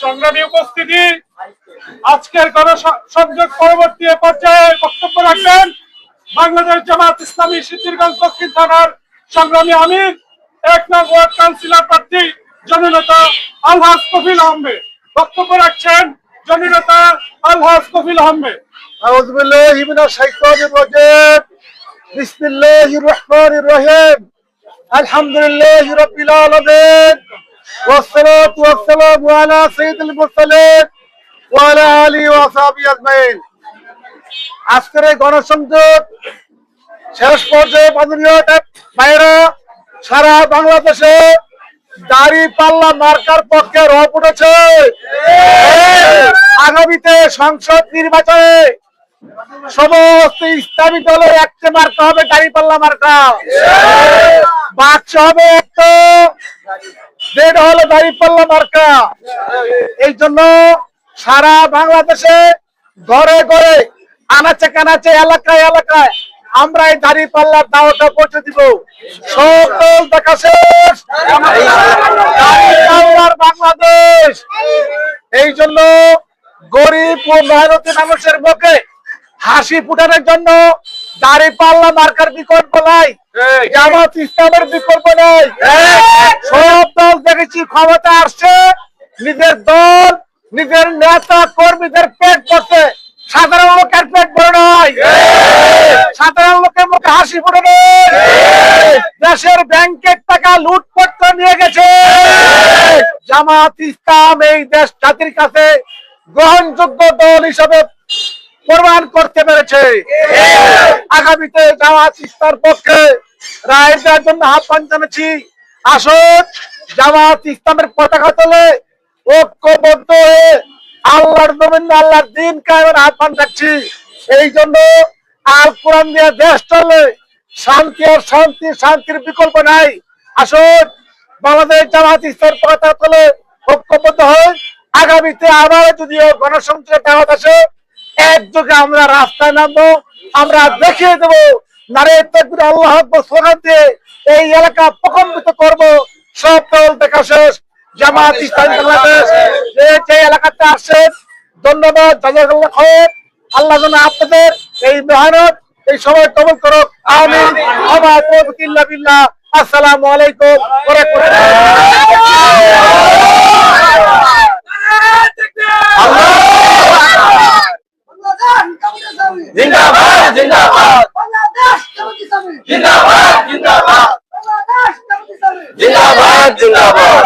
সংগ্রামী উপস্থিতি, আজকের গণসংযোগ পরবর্তী পর্যায়ে বক্তব্য রাখবেন বাংলাদেশ জামাত ইসলামী সিদ্ধিরগঞ্জ দক্ষিণ থানার সংগ্রামী আমির ১ নং ওয়ার্ড কাউন্সিলর প্রার্থী জননেতা আলহাজ কফিল আহমেদ। বক্তব্য রাখছেন জননেতা আলহাজ কফিল আহমেদ। আউযু বিল্লাহি মিনাশ শাইতানির রাজিম। বিসমিল্লাহির রহমানির রহিম। আলহামদুলিল্লাহি রাব্বিল আলামিন। ওয়াসসালাতু ওয়াসসালামু আলা সাইয়্যিদিল মুরসালিন ওয়া আলা আলিহি ওয়া সাহবিহি আজমাইন। আজকের এই গণসংযোগ শেষ পর্যায়ে মাননীয় ভাইরা সারা বাংলাদেশে দাঁড়িপাল্লা মার্কার পক্ষে রব উঠেছে। আগামীতে সংসদ নির্বাচনে সমস্ত ইসলামী দলের একটা মার্কা হবে দাঁড়িপাল্লা মার্কা। বাক্স হবে একটা, যেটা হলো দাঁড়িপাল্লা মার্কা। এই জন্য সারা বাংলাদেশে ঘরে ঘরে আনাচে কানাচে এলাকায় এলাকায় আমরা এই দাঁড়িপাল্লার দাওয়াতটা পৌঁছে দিব। সকল দেখা শেষ দাঁড়িপাল্লার বাংলাদেশ। এই জন্য গরিব ও মেহনতি মানুষের মুখে হাসি ফুটানোর জন্য দাঁড়িপাল্লা মার্কার বিকল্প নাই, জামাত ইসলামের বিকল্প নাই। সব দল দেখেছি ক্ষমতা আসছে, নিজের দল নিজের নেতা কর্মীদের পেট ভরছে, সাধারণ লোকের পেট ভরে নয়। সাধারণ লোকের মুখে হাসি ফুটে নেই। দেশের ব্যাংকের টাকা লুটপাট করে নিয়ে গেছে। জামাত ইসলাম এই দেশ জাতির কাছে গ্রহণযোগ্য দল হিসাবে প্রমাণ করতে পেরেছে। আগামীতে জামাত ইসলামের পক্ষে রায় দেওয়ার জন্য আহ্বান জানাচ্ছি। আসুন জামাত ইসলামের পতাকা তোলে ঐক্যবদ্ধ হয়ে আল্লাহর জমিনে আল্লাহর দ্বীন কায়েমের আহ্বান রাখছি। এই জন্য আল কোরআন দিয়ে দেশ চলে, শান্তি আর শান্তি, শান্তির বিকল্প নাই। আসুন বাংলাদেশ জামাত ইসলামের পতাকা তোলে ঐক্যবদ্ধ হয়। আগামীতে আবার যদিও গণসংযোগের দাওয়াত আসে, একযোগে আমরা রাস্তায় নামবো, আমরা দেখিয়ে দেবো নারে তাকবীর আল্লাহু আকবার স্লোগান দিয়ে এই এলাকা প্রকম্পিত করবো। সব দল দেখা শেষ। জামাত ইসলামী বাংলাদেশ যে এলাকাতে আসেন, ধন্যবাদ, জাযাকাল্লাহ খায়ের। আল্লাহ যেন আপনাদের এই মেহনত এই সময় কবুল করুক, আমিন। ওয়া তাওফিক ইল্লা বিল্লাহ। আসসালামু আলাইকুম ওয়া জিন্দাবাদ জিন্দাবাদ জিন্দাবাদ জিন্দাবাদ জিন্দাবাদ জিন্দাবাদ।